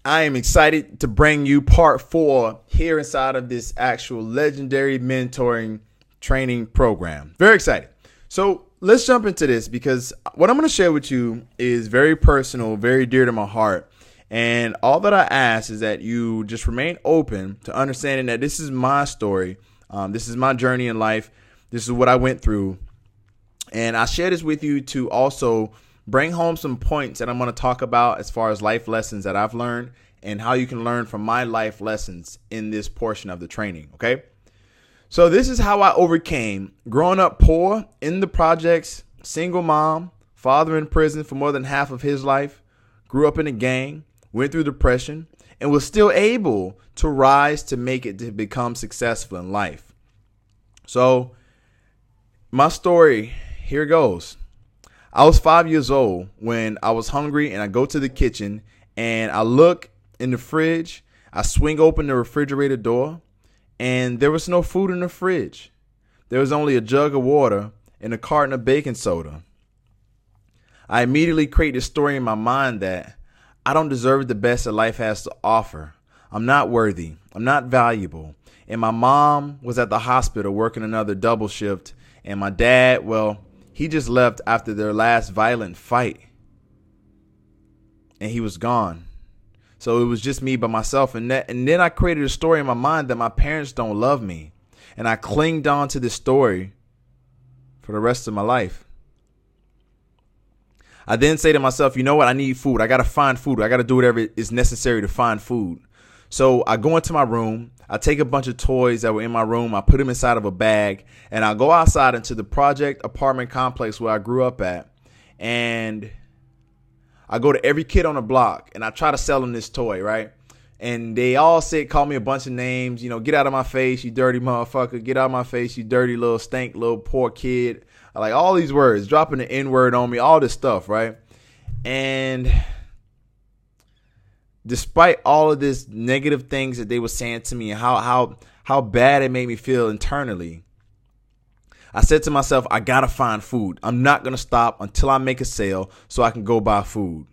I am excited to bring you part 4 here inside of this actual legendary mentoring training program. Very excited. So let's jump into this because what I'm going to share with you is very personal, very dear to my heart. And all that I ask is that you just remain open to understanding that this is my story. This is my journey in life. This is what I went through. And I share this with you to also bring home some points that I'm going to talk about as far as life lessons that I've learned and how you can learn from my life lessons in this portion of the training. Okay. So this is how I overcame growing up poor in the projects, single mom, father in prison for more than half of his life, grew up in a gang, went through depression, and was still able to rise to make it to become successful in life. So my story, here goes. I was 5 years old when I was hungry and I go to the kitchen and I look in the fridge. I swing open the refrigerator door and there was no food in the fridge. There was only a jug of water and a carton of baking soda. I immediately create this story in my mind that I don't deserve the best that life has to offer. I'm not worthy. I'm not valuable. And my mom was at the hospital working another double shift. And my dad, well, he just left after their last violent fight. And he was gone. So it was just me by myself. And then I created a story in my mind that my parents don't love me. And I clinged on to this story for the rest of my life. I then say to myself, you know what? I need food. I got to find food. I got to do whatever is necessary to find food. So I go into my room. I take a bunch of toys that were in my room. I put them inside of a bag and I go outside into the project apartment complex where I grew up at. And I go to every kid on the block and I try to sell them this toy, right? And they all call me a bunch of names, get out of my face, you dirty motherfucker. Get out of my face, you dirty little stank, little poor kid. I like all these words, dropping the N word on me, all this stuff, right? And despite all of this negative things that they were saying to me and how bad it made me feel internally, I said to myself, I gotta find food. I'm not gonna stop until I make a sale so I can go buy food.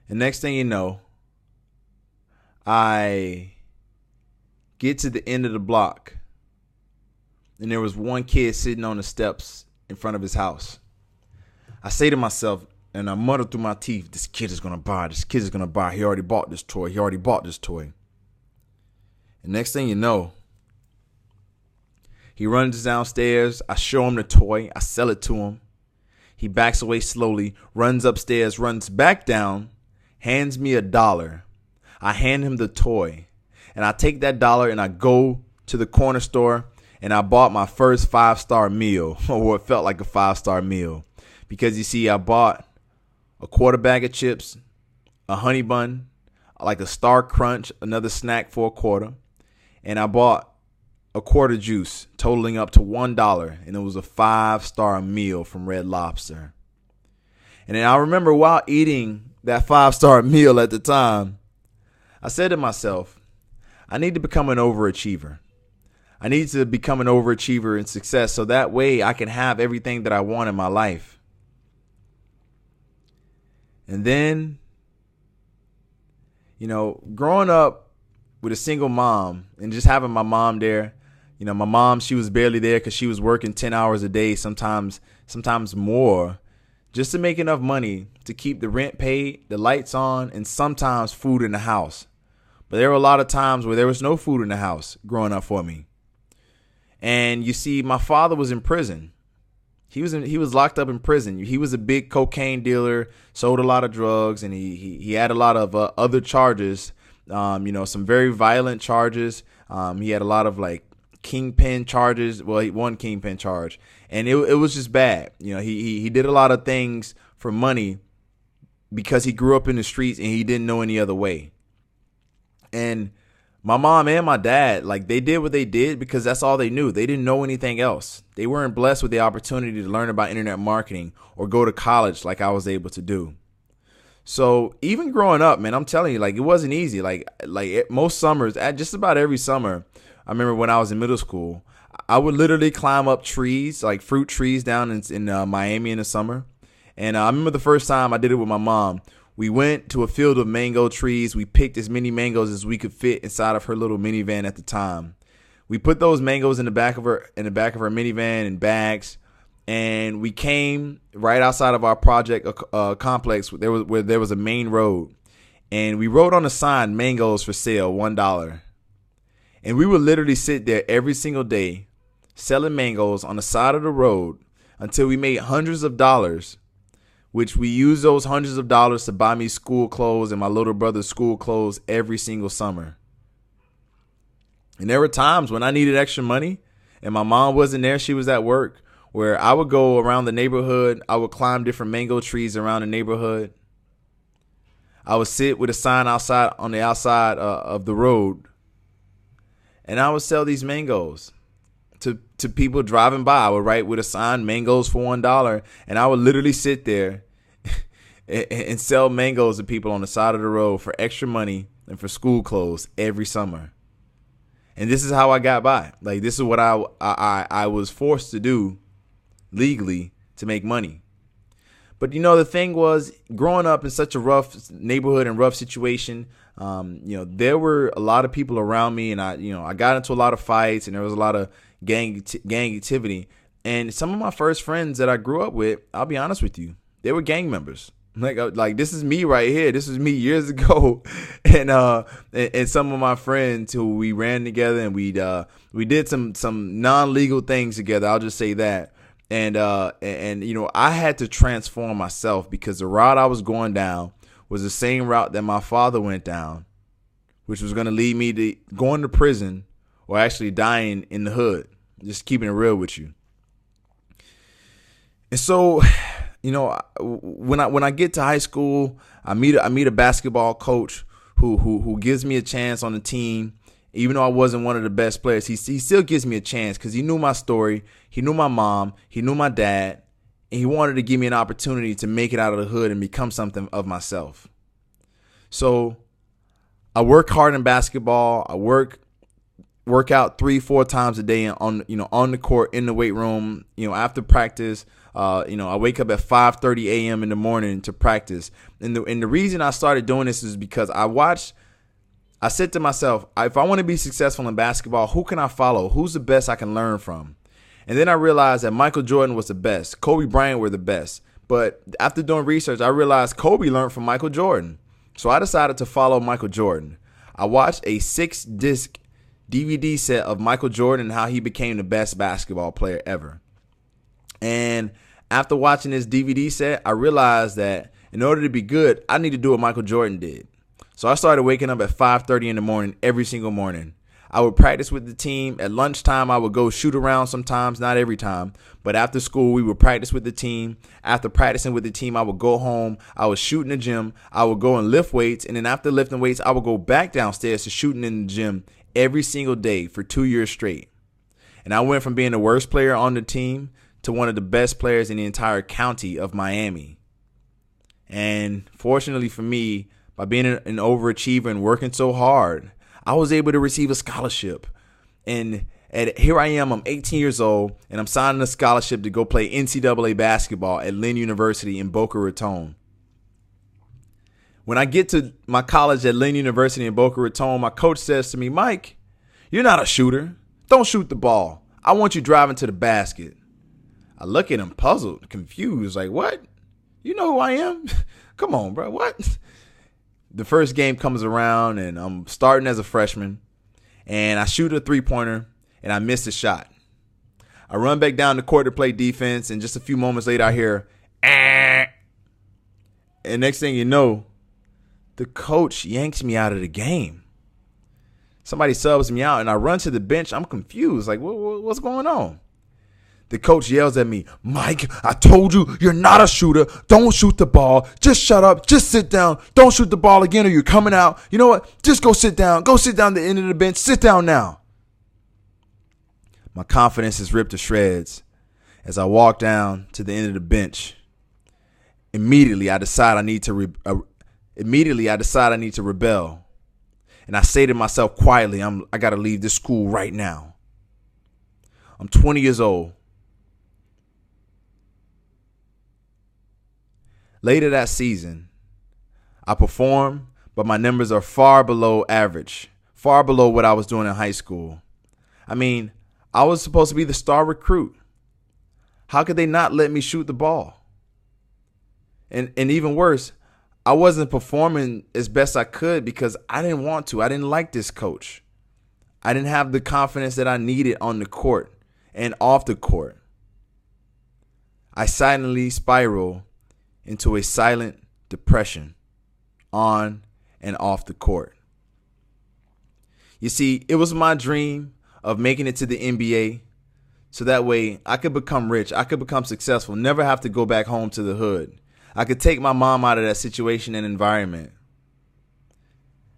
And next thing you know, I get to the end of the block and there was one kid sitting on the steps in front of his house. I say to myself, and I mutter through my teeth, this kid is going to buy. This kid is going to buy. He already bought this toy. He already bought this toy. And next thing you know, he runs downstairs. I show him the toy. I sell it to him. He backs away slowly, runs upstairs, runs back down, hands me $1. I hand him the toy. And I take that $1 and I go to the corner store and I bought my first 5-star meal, or what felt like a 5-star meal. Because you see, I bought a quarter bag of chips, a honey bun, like a Star Crunch, another snack for $0.25. And I bought a quarter juice totaling up to $1. And it was a 5-star meal from Red Lobster. And then I remember while eating that 5-star meal at the time, I said to myself, I need to become an overachiever. I need to become an overachiever in success so that way I can have everything that I want in my life. And then, growing up with a single mom and just having my mom there, my mom, she was barely there because she was working 10 hours a day, sometimes more, just to make enough money to keep the rent paid, the lights on, and sometimes food in the house. But there were a lot of times where there was no food in the house growing up for me. And you see, my father was in prison. He was locked up in prison. He was a big cocaine dealer, sold a lot of drugs, and he had a lot of other charges. Some very violent charges. He had a lot of like kingpin charges. Well, he one kingpin charge, and it was just bad. He did a lot of things for money because he grew up in the streets and he didn't know any other way. And my mom and my dad, like, they did what they did because that's all they knew. They didn't know anything else. They weren't blessed with the opportunity to learn about internet marketing or go to college like I was able to do. So even growing up, man, I'm telling you, like, it wasn't easy. Like most summers, at just about every summer, I remember when I was in middle school, I would literally climb up trees, like fruit trees down in Miami in the summer. And I remember the first time I did it with my mom. We went to a field of mango trees. We picked as many mangoes as we could fit inside of her little minivan at the time. We put those mangoes in the back of her minivan in bags, and we came right outside of our project complex. There was a main road, and we wrote on a sign, "Mangoes for sale, $1." And we would literally sit there every single day selling mangoes on the side of the road until we made hundreds of dollars, which we used those hundreds of dollars to buy me school clothes and my little brother's school clothes every single summer. And there were times when I needed extra money and my mom wasn't there, she was at work, where I would go around the neighborhood. I would climb different mango trees around the neighborhood. I would sit with a sign on the outside of the road, and I would sell these mangoes to people driving by. I would write with a sign, "Mangoes for $1," and I would literally sit there and sell mangoes to people on the side of the road for extra money and for school clothes every summer. And this is how I got by. Like, this is what I was forced to do legally to make money. But, the thing was, growing up in such a rough neighborhood and rough situation, there were a lot of people around me, and I got into a lot of fights, and there was a lot of gang activity. And some of my first friends that I grew up with, I'll be honest with you, they were gang members. Like this is me right here. This was me years ago, and some of my friends who we ran together, and we did some non-legal things together. I'll just say that. And I had to transform myself, because the route I was going down was the same route that my father went down, which was going to lead me to going to prison or actually dying in the hood. Just keeping it real with you. And so, when I get to high school, I meet a basketball coach who gives me a chance on the team. Even though I wasn't one of the best players, he still gives me a chance, because he knew my story. He knew my mom. He knew my dad. And he wanted to give me an opportunity to make it out of the hood and become something of myself. So I work hard in basketball. I work out 3-4 times a day on the court, in the weight room, after practice. I wake up at 5:30 a.m. in the morning to practice. And the reason I started doing this is because I said to myself, if I want to be successful in basketball, who can I follow? Who's the best I can learn from? And then I realized that Michael Jordan was the best. Kobe Bryant were the best. But after doing research, I realized Kobe learned from Michael Jordan. So I decided to follow Michael Jordan. I watched a 6-disc DVD set of Michael Jordan and how he became the best basketball player ever. And after watching this DVD set, I realized that in order to be good, I need to do what Michael Jordan did. So I started waking up at 5:30 in the morning every single morning. I would practice with the team. At lunchtime, I would go shoot around sometimes, not every time. But after school, we would practice with the team. After practicing with the team, I would go home. I would shoot in the gym. I would go and lift weights. And then after lifting weights, I would go back downstairs to shooting in the gym every single day for 2 years straight. And I went from being the worst player on the team to one of the best players in the entire county of Miami. And fortunately for me, by being an overachiever and working so hard, I was able to receive a scholarship. And here I am, I'm 18 years old, and I'm signing a scholarship to go play NCAA basketball at Lynn University in Boca Raton. When I get to my college at Lynn University in Boca Raton, my coach says to me, "Mike, you're not a shooter. Don't shoot the ball. I want you driving to the basket." I look at him puzzled, confused, like, "What? You know who I am? Come on, bro. What?" The first game comes around, and I'm starting as a freshman, and I shoot a three-pointer, and I miss a shot. I run back down the court to play defense, and just a few moments later, I hear, "Ah." And next thing you know, the coach yanks me out of the game. Somebody subs me out, and I run to the bench. I'm confused, like, what's going on? The coach yells at me, "Mike, I told you you're not a shooter. Don't shoot the ball. Just shut up. Just sit down. Don't shoot the ball again or you're coming out. You know what? Just go sit down. Go sit down at the end of the bench. Sit down now." My confidence is ripped to shreds as I walk down to the end of the bench. Immediately, I decide I need to rebel. And I say to myself quietly, I got to leave this school right now. I'm 20 years old. Later that season, I perform, but my numbers are far below average, far below what I was doing in high school. I mean, I was supposed to be the star recruit. How could they not let me shoot the ball? And even worse, I wasn't performing as best I could because I didn't want to. I didn't like this coach. I didn't have the confidence that I needed on the court and off the court. I silently spiraled into a silent depression on and off the court. You see, it was my dream of making it to the NBA so that way I could become rich. I could become successful, never have to go back home to the hood. I could take my mom out of that situation and environment.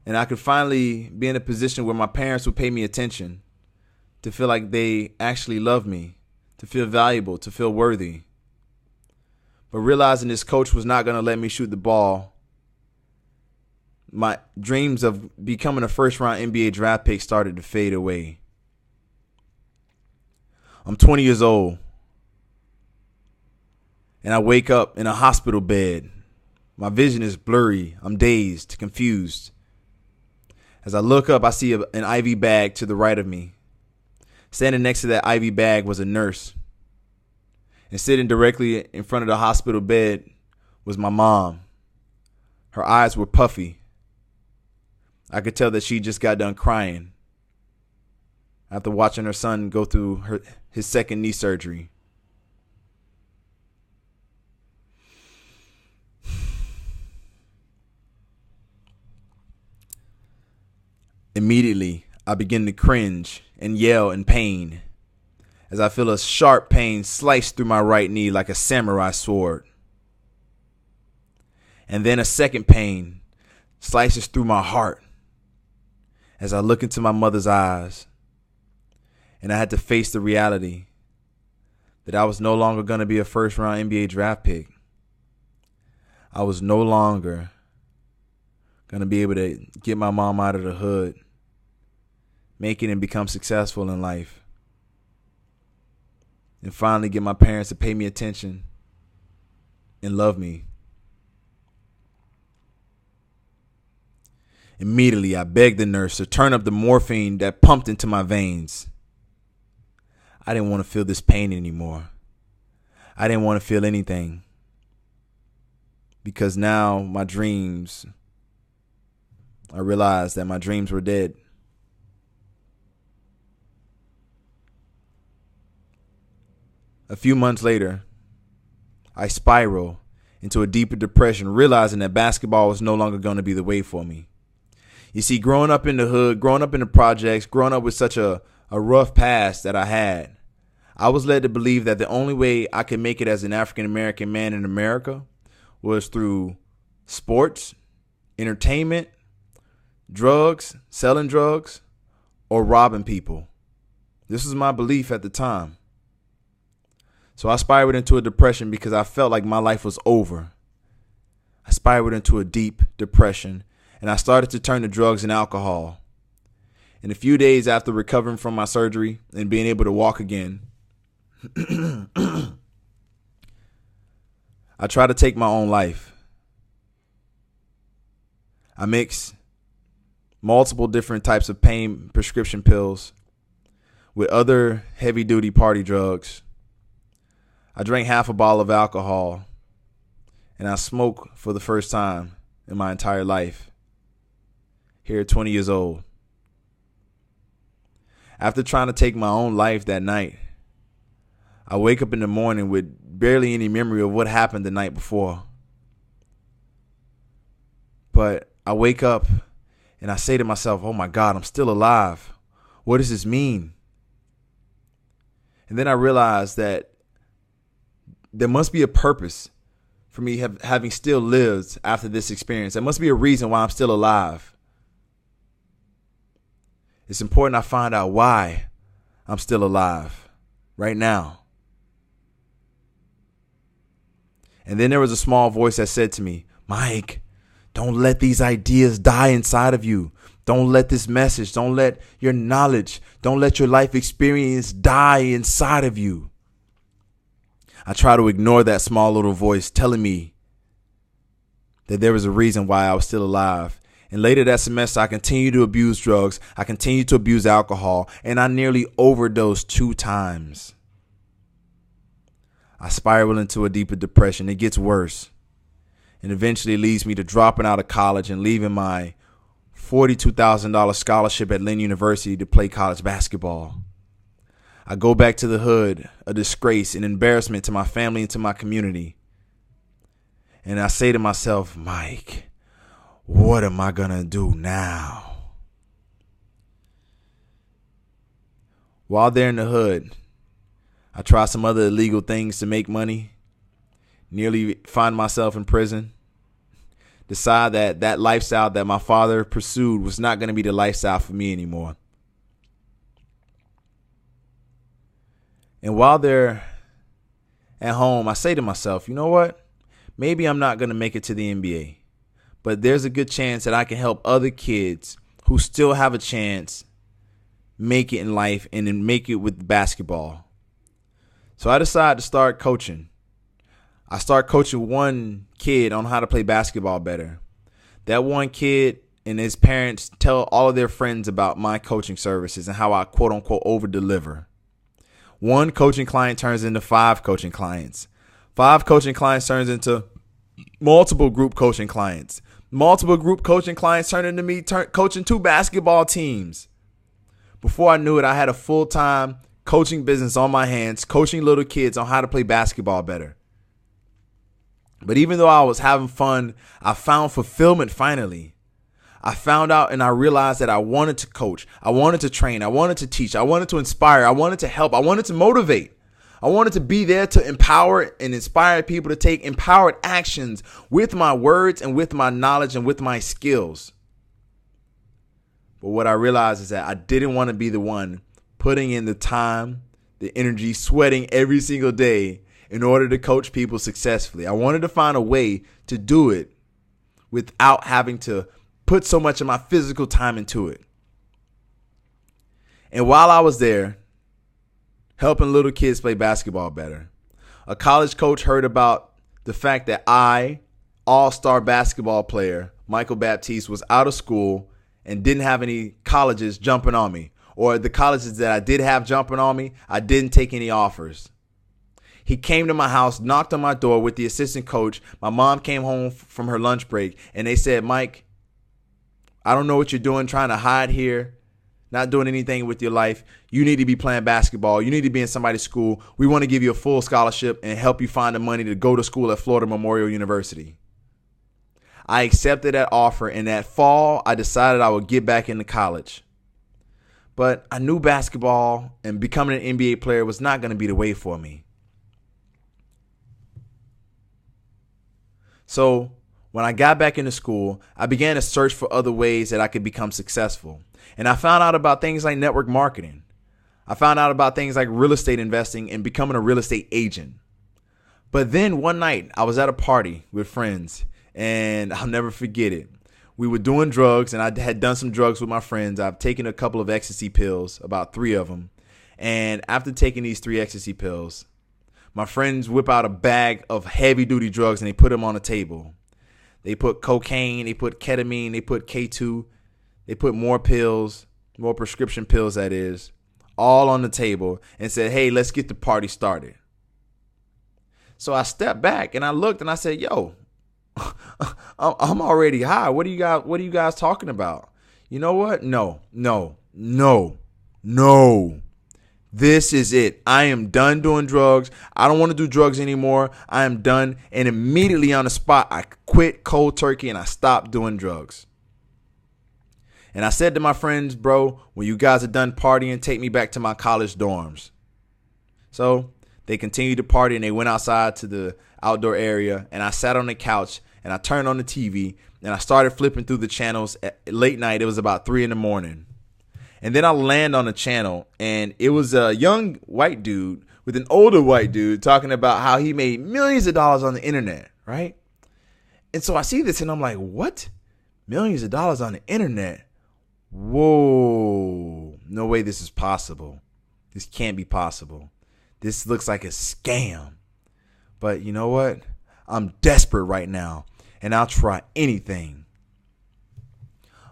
And I could finally be in a position where my parents would pay me attention, to feel like they actually love me, to feel valuable, to feel worthy. But realizing this coach was not going to let me shoot the ball, my dreams of becoming a first-round NBA draft pick started to fade away. I'm 20 years old, and I wake up in a hospital bed. My vision is blurry. I'm dazed, confused. As I look up, I see an IV bag to the right of me. Standing next to that IV bag was a nurse. And sitting directly in front of the hospital bed was my mom. Her eyes were puffy. I could tell that she just got done crying after watching her son go through his second knee surgery. Immediately, I begin to cringe and yell in pain as I feel a sharp pain slice through my right knee like a samurai sword. And then a second pain slices through my heart as I look into my mother's eyes, and I had to face the reality that I was no longer going to be a first-round NBA draft pick. I was no longer going to be able to get my mom out of the hood, make it and become successful in life, and finally get my parents to pay me attention and love me. Immediately, I begged the nurse to turn up the morphine that pumped into my veins. I didn't want to feel this pain anymore. I didn't want to feel anything, because now my dreams, I realized that my dreams were dead. A few months later, I spiral into a deeper depression, realizing that basketball was no longer going to be the way for me. You see, growing up in the hood, growing up in the projects, growing up with such a rough past that I had, I was led to believe that the only way I could make it as an African-American man in America was through sports, entertainment, drugs, selling drugs, or robbing people. This was my belief at the time. So I spiraled into a depression because I felt like my life was over. I spiraled into a deep depression, and I started to turn to drugs and alcohol. And a few days after recovering from my surgery and being able to walk again, I tried to take my own life. I mixed multiple different types of pain prescription pills with other heavy-duty party drugs. I drank half a bottle of alcohol, and I smoked for the first time in my entire life, here at 20 years old. After trying to take my own life that night, I wake up in the morning with barely any memory of what happened the night before. But I wake up and I say to myself, oh my God, I'm still alive. What does this mean? And then I realized that there must be a purpose for me having still lived after this experience. There must be a reason why I'm still alive. It's important I find out why I'm still alive right now. And then there was a small voice that said to me, Mike, don't let these ideas die inside of you. Don't let this message, don't let your knowledge, don't let your life experience die inside of you. I try to ignore that small little voice telling me that there was a reason why I was still alive. And later that semester, I continued to abuse drugs. I continued to abuse alcohol, and I nearly overdosed 2 times. I spiraled into a deeper depression. It gets worse, and eventually leads me to dropping out of college and leaving my $42,000 scholarship at Lynn University to play college basketball. I go back to the hood, a disgrace, an embarrassment to my family and to my community. And I say to myself, Mike, what am I going to do now? While there in the hood, I try some other illegal things to make money, nearly find myself in prison, decide that that lifestyle that my father pursued was not going to be the lifestyle for me anymore. And while they're at home, I say to myself, you know what? Maybe I'm not going to make it to the NBA, but there's a good chance that I can help other kids who still have a chance make it in life and then make it with basketball. So I decided to start coaching. I start coaching one kid on how to play basketball better. That one kid and his parents tell all of their friends about my coaching services and how I quote unquote over deliver. One coaching client turns into 5 coaching clients. 5 coaching clients turns into multiple group coaching clients. Multiple group coaching clients turn into me coaching 2 basketball teams. Before I knew it, I had a full-time coaching business on my hands, coaching little kids on how to play basketball better. But even though I was having fun, I found fulfillment finally. I found out and I realized that I wanted to coach. I wanted to train. I wanted to teach. I wanted to inspire. I wanted to help. I wanted to motivate. I wanted to be there to empower and inspire people to take empowered actions with my words and with my knowledge and with my skills. But what I realized is that I didn't want to be the one putting in the time, the energy, sweating every single day in order to coach people successfully. I wanted to find a way to do it without having to put so much of my physical time into it. And while I was there, helping little kids play basketball better, a college coach heard about the fact that I, all-star basketball player, Michael Baptiste, was out of school and didn't have any colleges jumping on me. Or the colleges that I did have jumping on me, I didn't take any offers. He came to my house, knocked on my door with the assistant coach. My mom came home from her lunch break, and they said, Mike, I don't know what you're doing, trying to hide here, not doing anything with your life. You need to be playing basketball. You need to be in somebody's school. We want to give you a full scholarship and help you find the money to go to school at Florida Memorial University. I accepted that offer, and that fall, I decided I would get back into college. But I knew basketball and becoming an NBA player was not going to be the way for me. So when I got back into school, I began to search for other ways that I could become successful. And I found out about things like network marketing. I found out about things like real estate investing and becoming a real estate agent. But then one night I was at a party with friends, and I'll never forget it. We were doing drugs, and I had done some drugs with my friends. I've taken a couple of ecstasy pills, about 3 of them. And after taking these 3 ecstasy pills, my friends whip out a bag of heavy-duty drugs, and they put them on the table. They put cocaine, they put ketamine, they put K2, they put more pills, more prescription pills, that is, all on the table, and said, hey, let's get the party started. So I stepped back, and I looked, and I said, yo, I'm already high. What are you guys talking about? You know what? No. This is it. I am done doing drugs. I don't want to do drugs anymore. I am done. And immediately on the spot, I quit cold turkey and I stopped doing drugs. And I said to my friends, bro, when you guys are done partying, take me back to my college dorms. So they continued to party and they went outside to the outdoor area. And I sat on the couch and I turned on the TV and I started flipping through the channels at late night. It was about 3 a.m. And then I land on a channel, and it was a young white dude with an older white dude talking about how he made millions of dollars on the internet, right? And so I see this, and I'm like, what? Millions of dollars on the internet? Whoa. No way this is possible. This can't be possible. This looks like a scam. But you know what? I'm desperate right now. and I'll try anything.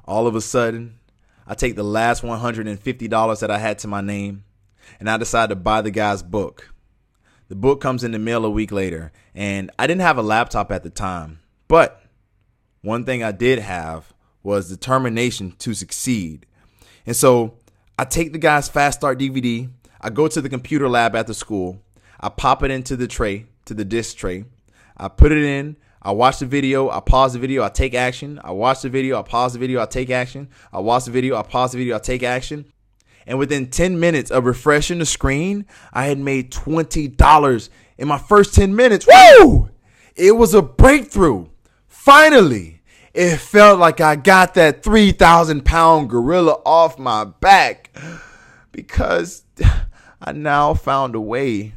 All of a sudden, I take the last $150 that I had to my name, and I decide to buy the guy's book. The book comes in the mail a week later, and I didn't have a laptop at the time, but one thing I did have was determination to succeed. And so I take the guy's Fast Start DVD. I go to the computer lab at the school. I pop it into the tray, to the disc tray. I put it in. I watch the video. I pause the video. I take action. I watch the video. I pause the video. I take action. I watch the video. I pause the video. I take action. And within 10 minutes of refreshing the screen, I had made $20 in my first 10 minutes. Woo! It was a breakthrough. Finally, it felt like I got that 3,000-pound gorilla off my back because I now found a way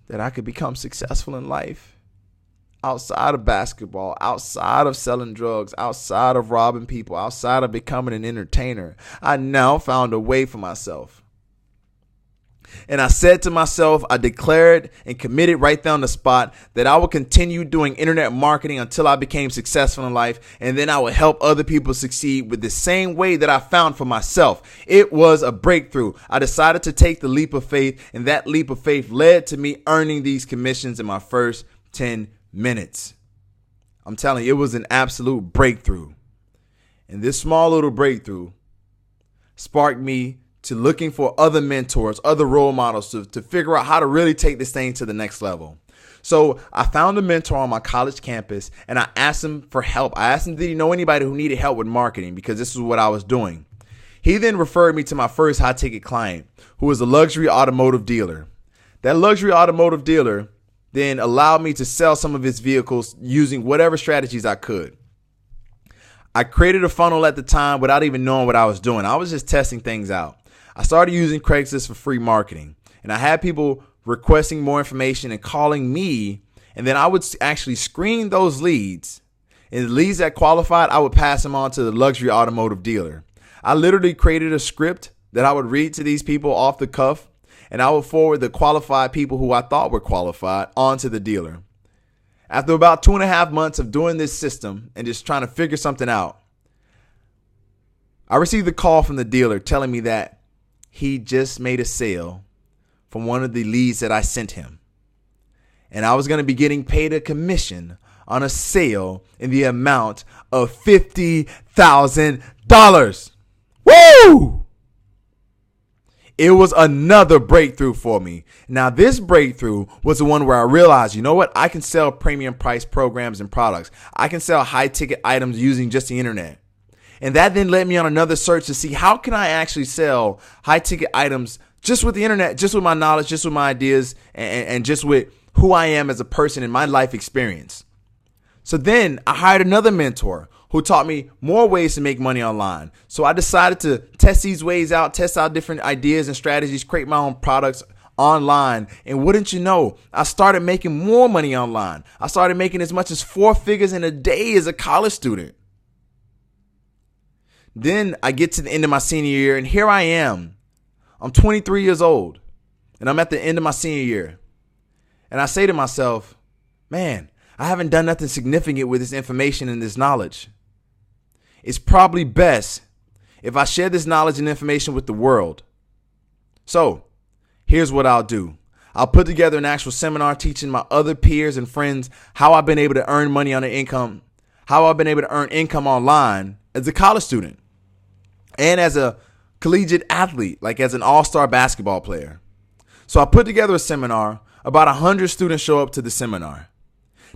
that I could become successful in life outside of basketball, outside of selling drugs, outside of robbing people, outside of becoming an entertainer. I now found a way for myself. And I said to myself, I declared and committed right there on the spot that I would continue doing internet marketing until I became successful in life. And then I would help other people succeed with the same way that I found for myself. It was a breakthrough. I decided to take the leap of faith, and that leap of faith led to me earning these commissions in my first 10 minutes. I'm telling you, it was an absolute breakthrough. And this small little breakthrough sparked me to looking for other mentors, other role models to figure out how to really take this thing to the next level. So I found a mentor on my college campus and I asked him for help. I asked him, did he know anybody who needed help with marketing? Because this is what I was doing. He then referred me to my first high ticket client, who was a luxury automotive dealer. That luxury automotive dealer then allowed me to sell some of his vehicles using whatever strategies I could. I created a funnel at the time without even knowing what I was doing. I was just testing things out. I started using Craigslist for free marketing, and I had people requesting more information and calling me, and then I would actually screen those leads, and the leads that qualified, I would pass them on to the luxury automotive dealer. I literally created a script that I would read to these people off the cuff, and I would forward the qualified people who I thought were qualified onto the dealer. After about 2.5 months of doing this system and just trying to figure something out, I received a call from the dealer telling me that he just made a sale from one of the leads that I sent him. And I was going to be getting paid a commission on a sale in the amount of $50,000. Woo! It was another breakthrough for me. Now, this breakthrough was the one where I realized, you know what? I can sell premium price programs and products. I can sell high ticket items using just the internet. And that then led me on another search to see how can I actually sell high ticket items just with the internet, just with my knowledge, just with my ideas, and just with who I am as a person in my life experience. So then I hired another mentor who taught me more ways to make money online. So I decided to test these ways out, test out different ideas and strategies, create my own products online. And wouldn't you know, I started making more money online. I started making as much as 4 figures in a day as a college student. Then I get to the end of my senior year, and here I am. I'm 23 years old, and I'm at the end of my senior year. And I say to myself, man, I haven't done nothing significant with this information and this knowledge. It's probably best if I share this knowledge and information with the world. So here's what I'll do. I'll put together an actual seminar teaching my other peers and friends how I've been able to earn money on the income, how I've been able to earn income online as a college student and as a collegiate athlete, like as an all-star basketball player. So I put together a seminar. About 100 students show up to the seminar.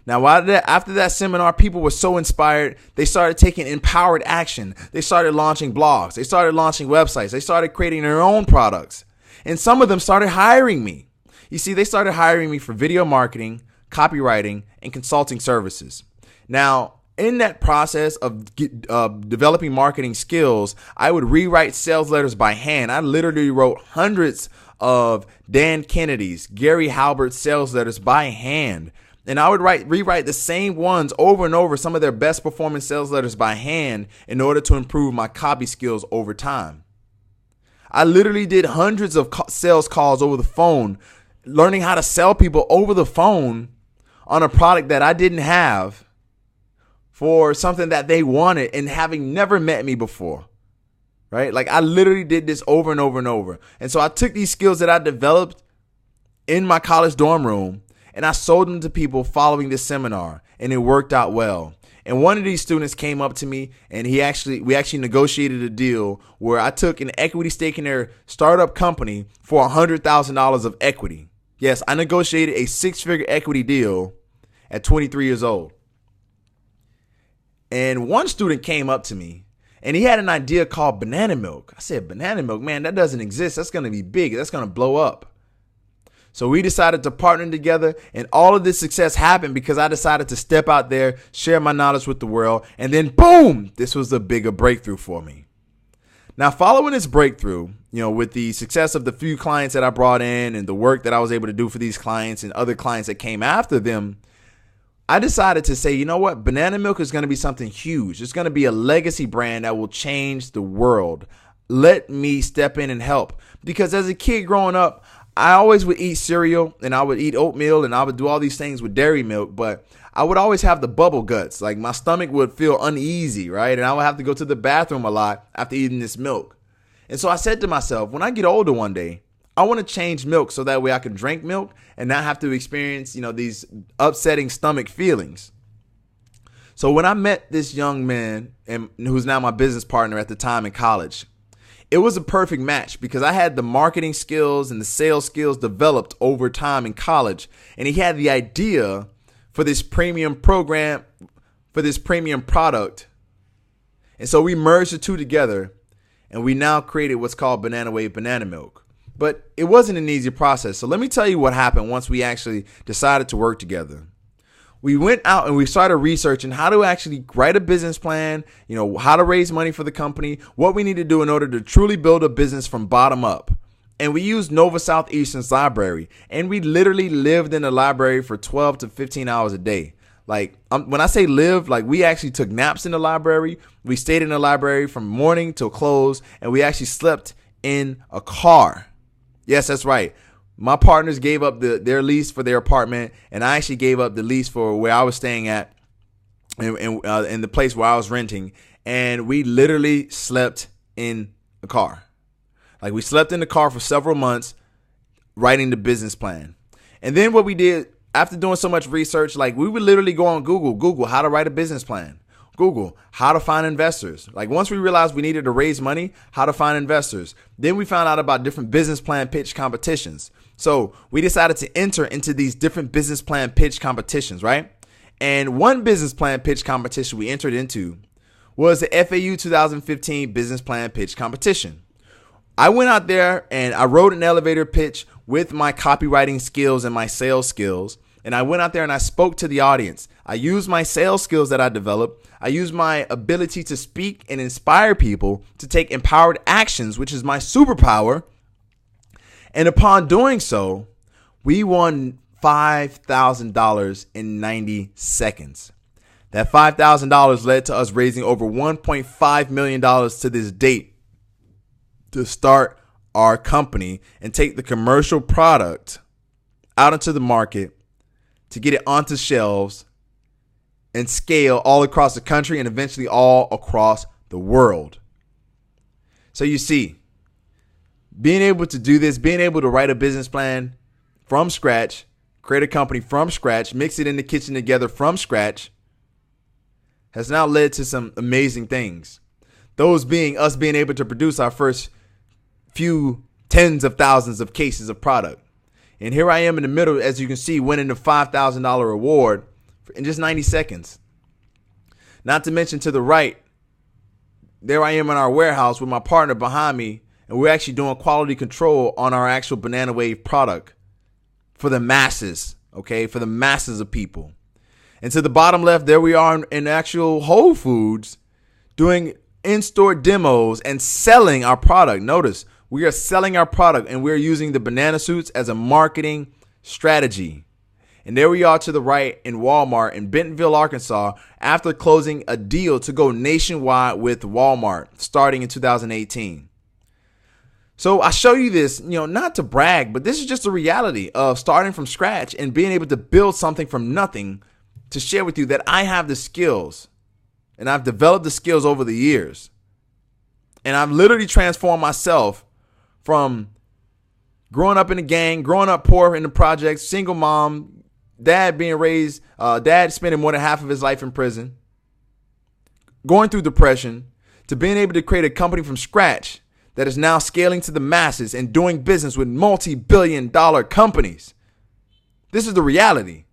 Now, after that seminar, people were so inspired, they started taking empowered action. They started launching blogs. They started launching websites. They started creating their own products. And some of them started hiring me. You see, they started hiring me for video marketing, copywriting, and consulting services. Now, in that process of developing marketing skills, I would rewrite sales letters by hand. I literally wrote hundreds of Dan Kennedy's, Gary Halbert's sales letters by hand. And I would rewrite the same ones over and over, some of their best performing sales letters by hand in order to improve my copy skills over time. I literally did hundreds of sales calls over the phone, learning how to sell people over the phone on a product that I didn't have for something that they wanted, and having never met me before, right? Like I literally did this over and over and over. And so I took these skills that I developed in my college dorm room and I sold them to people following this seminar, and it worked out well. And one of these students came up to me, and we actually negotiated a deal where I took an equity stake in their startup company for $100,000 of equity. Yes, I negotiated a 6-figure equity deal at 23 years old. And one student came up to me and he had an idea called banana milk. I said, banana milk, man, that doesn't exist. That's going to be big. That's going to blow up. So we decided to partner together, and all of this success happened because I decided to step out there, share my knowledge with the world, and then boom, this was a bigger breakthrough for me. Now, following this breakthrough, with the success of the few clients that I brought in and the work that I was able to do for these clients and other clients that came after them, I decided to say, you know what? Banana milk is going to be something huge. It's going to be a legacy brand that will change the world. Let me step in and help. Because as a kid growing up, I always would eat cereal and I would eat oatmeal and I would do all these things with dairy milk, but I would always have the bubble guts. Like my stomach would feel uneasy, right? And I would have to go to the bathroom a lot after eating this milk. And so I said to myself, when I get older one day, I want to change milk so that way I can drink milk and not have to experience, these upsetting stomach feelings. So when I met this young man, and who's now my business partner at the time in college, it was a perfect match because I had the marketing skills and the sales skills developed over time in college. And he had the idea for this premium program, for this premium product. And so we merged the two together and we now created what's called Banana Wave Banana Milk. But it wasn't an easy process. So let me tell you what happened once we actually decided to work together. We went out and we started researching how to actually write a business plan, how to raise money for the company, what we need to do in order to truly build a business from bottom up. And we used Nova Southeastern's library, and we literally lived in the library for 12 to 15 hours a day. Like when I say live, like we actually took naps in the library. We stayed in the library from morning till close, and we actually slept in a car. Yes, that's right. My partners gave up their lease for their apartment, and I actually gave up the lease for where I was staying at in the place where I was renting. And we literally slept in a car. Like we slept in the car for several months writing the business plan. And then what we did after doing so much research, like we would literally go on Google how to write a business plan. Google how to find investors. Like once we realized we needed to raise money, how to find investors. Then we found out about different business plan pitch competitions. So we decided to enter into these different business plan pitch competitions, right? And one business plan pitch competition we entered into was the FAU 2015 business plan pitch competition. I went out there and I wrote an elevator pitch with my copywriting skills and my sales skills. And I went out there and I spoke to the audience. I used my sales skills that I developed. I used my ability to speak and inspire people to take empowered actions, which is my superpower. And upon doing so, we won $5,000 in 90 seconds. That $5,000 led to us raising over $1.5 million to this date to start our company and take the commercial product out into the market to get it onto shelves and scale all across the country and eventually all across the world. So you see, being able to do this, being able to write a business plan from scratch, create a company from scratch, mix it in the kitchen together from scratch, has now led to some amazing things. Those being us being able to produce our first few tens of thousands of cases of product. And here I am in the middle, as you can see, winning the $5,000 reward in just 90 seconds. Not to mention to the right, there I am in our warehouse with my partner behind me, and we're actually doing quality control on our actual Banana Wave product for the masses, okay, for the masses of people. And to the bottom left, there we are in actual Whole Foods doing in-store demos and selling our product. Notice, we are selling our product and we're using the banana suits as a marketing strategy. And there we are to the right in Walmart in Bentonville, Arkansas, after closing a deal to go nationwide with Walmart starting in 2018. So I show you this, not to brag, but this is just a reality of starting from scratch and being able to build something from nothing to share with you that I have the skills and I've developed the skills over the years. And I've literally transformed myself from growing up in a gang, growing up poor in the projects, single mom, dad spending more than half of his life in prison, going through depression, to being able to create a company from scratch that is now scaling to the masses and doing business with multi-billion-dollar companies. This is the reality.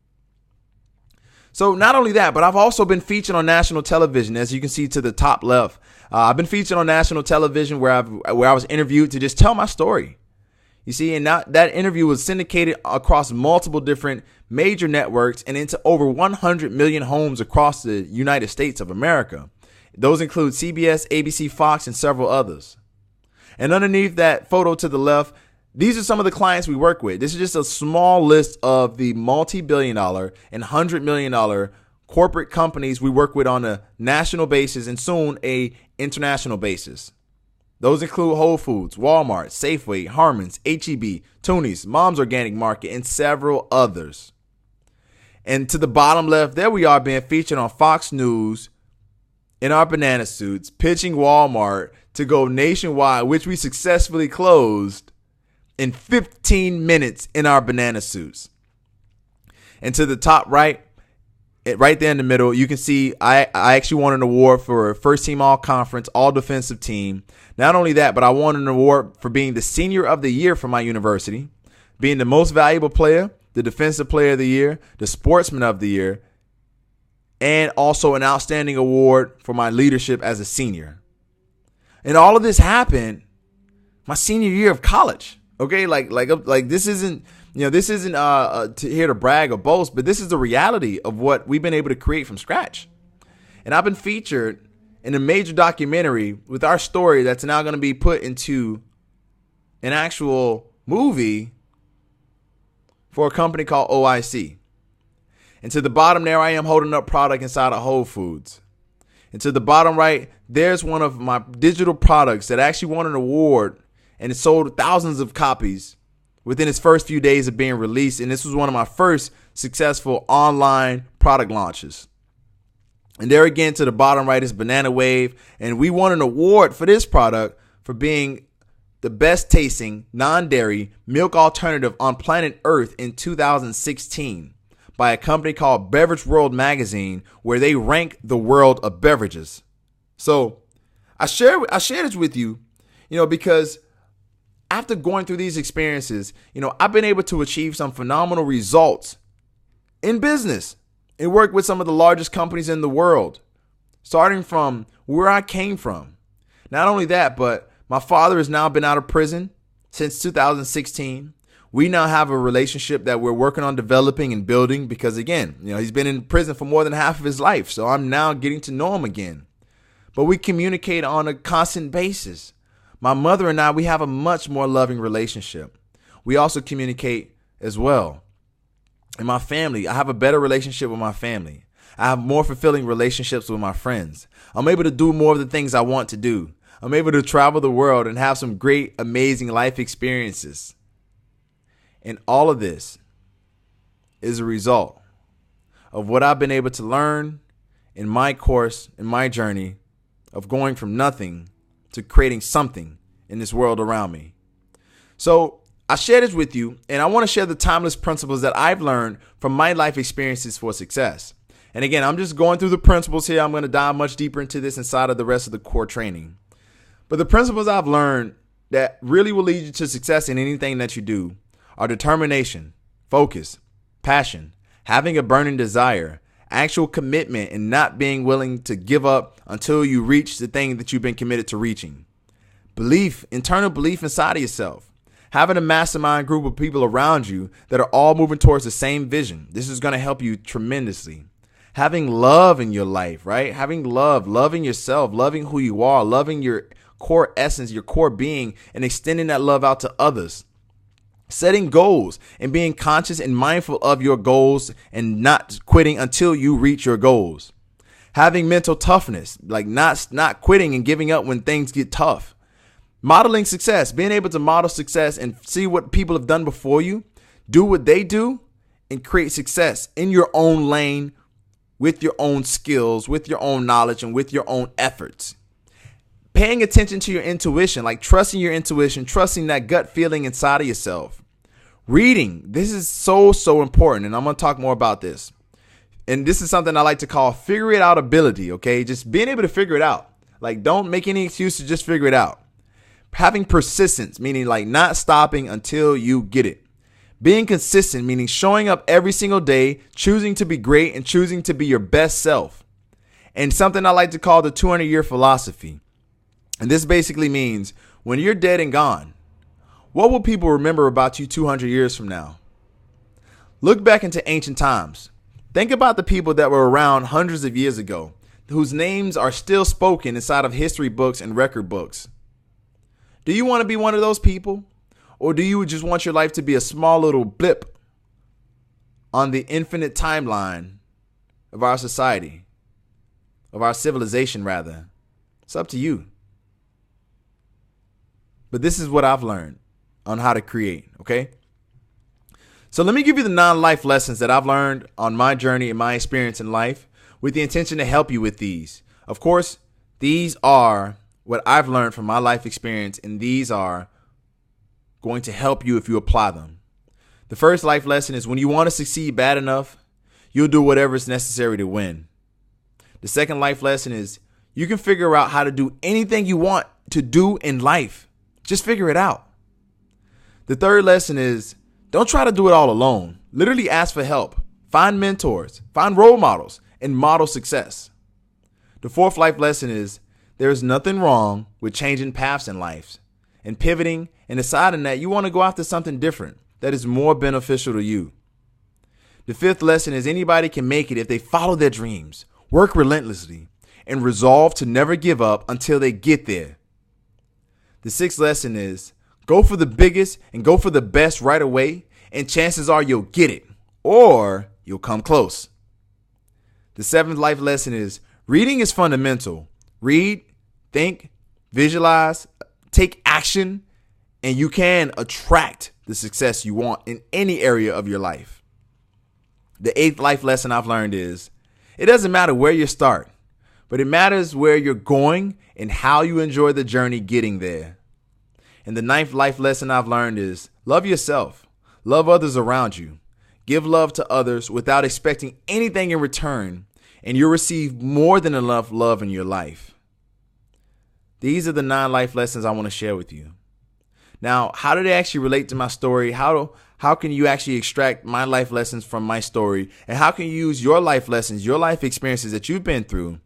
So not only that, but I've also been featured on national television, as you can see to the top left. I've been featured on national television where I was interviewed to just tell my story. You see, and that interview was syndicated across multiple different major networks and into over 100 million homes across the United States of America. Those include CBS, ABC, Fox, and several others. And underneath that photo to the left, these are some of the clients we work with. This is just a small list of the multi-billion-dollar and $100 million corporate companies we work with on a national basis and soon a international basis. Those include Whole Foods, Walmart, Safeway, Harmon's, H-E-B, Toonies, Mom's Organic Market, and several others. And to the bottom left, there we are being featured on Fox News in our banana suits, pitching Walmart to go nationwide, which we successfully closed in 15 minutes in our banana suits. And to the top right, right there in the middle, you can see I actually won an award for first team all conference, all defensive team. Not only that, but I won an award for being the senior of the year for my university, being the most valuable player, the defensive player of the year, the sportsman of the year, and also an outstanding award for my leadership as a senior. And all of this happened my senior year of college. Okay, like this isn't to here to brag or boast, but this is the reality of what we've been able to create from scratch. And I've been featured in a major documentary with our story that's now going to be put into an actual movie for a company called OIC. And to the bottom there, I am holding up product inside of Whole Foods. And to the bottom right, there's one of my digital products that actually won an award, and it sold thousands of copies within its first few days of being released. And this was one of my first successful online product launches. And there again, to the bottom right is Banana Wave. And we won an award for this product for being the best tasting non-dairy milk alternative on planet Earth in 2016 by a company called Beverage World Magazine, where they rank the world of beverages. So I share this with you, because after going through these experiences, I've been able to achieve some phenomenal results in business and work with some of the largest companies in the world, starting from where I came from. Not only that, but my father has now been out of prison since 2016. We now have a relationship that we're working on developing and building because, again, he's been in prison for more than half of his life. So I'm now getting to know him again. But we communicate on a constant basis. My mother and I, we have a much more loving relationship. We also communicate as well. And my family, I have a better relationship with my family. I have more fulfilling relationships with my friends. I'm able to do more of the things I want to do. I'm able to travel the world and have some great, amazing life experiences. And all of this is a result of what I've been able to learn in my course, in my journey of going from nothing to creating something in this world around me. So I share this with you, and I want to share the timeless principles that I've learned from my life experiences for success. And again, I'm just going through the principles here. I'm going to dive much deeper into this inside of the rest of the core training. But the principles I've learned that really will lead you to success in anything that you do are determination, focus, passion, having a burning desire, actual commitment, and not being willing to give up until you reach the thing that you've been committed to reaching. Belief, internal belief inside of yourself. Having a mastermind group of people around you that are all moving towards the same vision. This is going to help you tremendously. Having love in your life, right? Having love, loving yourself, loving who you are, loving your core essence, your core being, and extending that love out to others. Setting goals and being conscious and mindful of your goals and not quitting until you reach your goals. Having mental toughness, like not quitting and giving up when things get tough. Modeling success, being able to model success and see what people have done before you, do what they do, and create success in your own lane with your own skills, with your own knowledge, and with your own efforts. Paying attention to your intuition, like trusting your intuition, trusting that gut feeling inside of yourself. Reading, this is so important, and I'm going to talk more about this. And this is something I like to call figure it out ability, okay? Just being able to figure it out. Like, don't make any excuses, just figure it out. Having persistence, meaning like not stopping until you get it. Being consistent, meaning showing up every single day, choosing to be great and choosing to be your best self. And something I like to call the 200-year philosophy. And this basically means when you're dead and gone, what will people remember about you 200 years from now? Look back into ancient times. Think about the people that were around hundreds of years ago, whose names are still spoken inside of history books and record books. Do you want to be one of those people? Or do you just want your life to be a small little blip on the infinite timeline of our society, of our civilization, rather? It's up to you. But this is what I've learned on how to create, okay? So let me give you the non-life lessons that I've learned on my journey and my experience in life with the intention to help you with these. Of course, these are what I've learned from my life experience, and these are going to help you if you apply them. The first life lesson is when you want to succeed bad enough, you'll do whatever is necessary to win. The second life lesson is you can figure out how to do anything you want to do in life. Just figure it out. The third lesson is don't try to do it all alone. Literally ask for help. Find mentors, find role models, and model success. The fourth life lesson is there is nothing wrong with changing paths in life and pivoting and deciding that you want to go after something different that is more beneficial to you. The fifth lesson is anybody can make it if they follow their dreams, work relentlessly, and resolve to never give up until they get there. The sixth lesson is go for the biggest and go for the best right away, and chances are you'll get it or you'll come close. The seventh life lesson is reading is fundamental. Read, think, visualize, take action, and you can attract the success you want in any area of your life. The eighth life lesson I've learned is it doesn't matter where you start, but it matters where you're going and how you enjoy the journey getting there. And the ninth life lesson I've learned is love yourself, love others around you, give love to others without expecting anything in return, and you'll receive more than enough love in your life. These are the 9 life lessons I want to share with you. Now, how do they actually relate to my story? How can you actually extract my life lessons from my story? And how can you use your life lessons, your life experiences that you've been through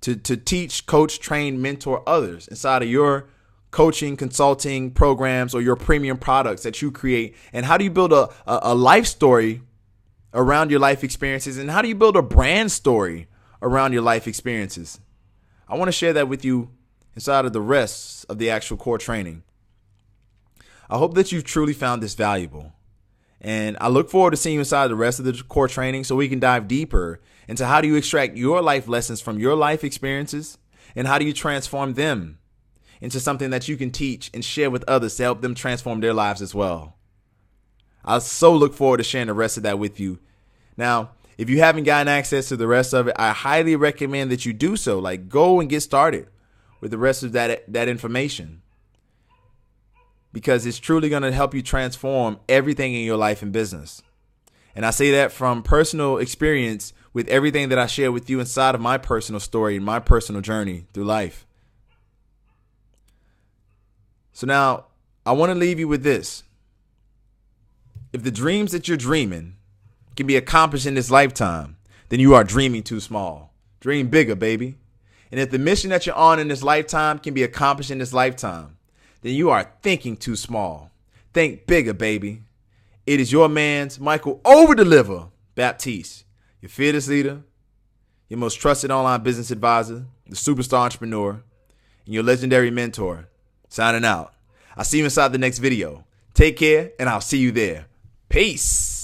to teach, coach, train, mentor others inside of your coaching, consulting programs or your premium products that you create? And how do you build a life story around your life experiences? And how do you build a brand story around your life experiences? I want to share that with you inside of the rest of the actual core training. I hope that you've truly found this valuable. And I look forward to seeing you inside the rest of the core training so we can dive deeper into how do you extract your life lessons from your life experiences and how do you transform them into something that you can teach and share with others to help them transform their lives as well. I so look forward to sharing the rest of that with you. Now, if you haven't gotten access to the rest of it, I highly recommend that you do so. Like, go and get started with the rest of that information, because it's truly going to help you transform everything in your life and business. And I say that from personal experience with everything that I share with you inside of my personal story and my personal journey through life. So now I want to leave you with this. If the dreams that you're dreaming can be accomplished in this lifetime, then you are dreaming too small. Dream bigger, baby. And if the mission that you're on in this lifetime can be accomplished in this lifetime, then you are thinking too small. Think bigger, baby. It is your man's Michael Over-Deliver Baptiste, your fearless leader, your most trusted online business advisor, the superstar entrepreneur, and your legendary mentor, signing out. I'll see you inside the next video. Take care, and I'll see you there. Peace.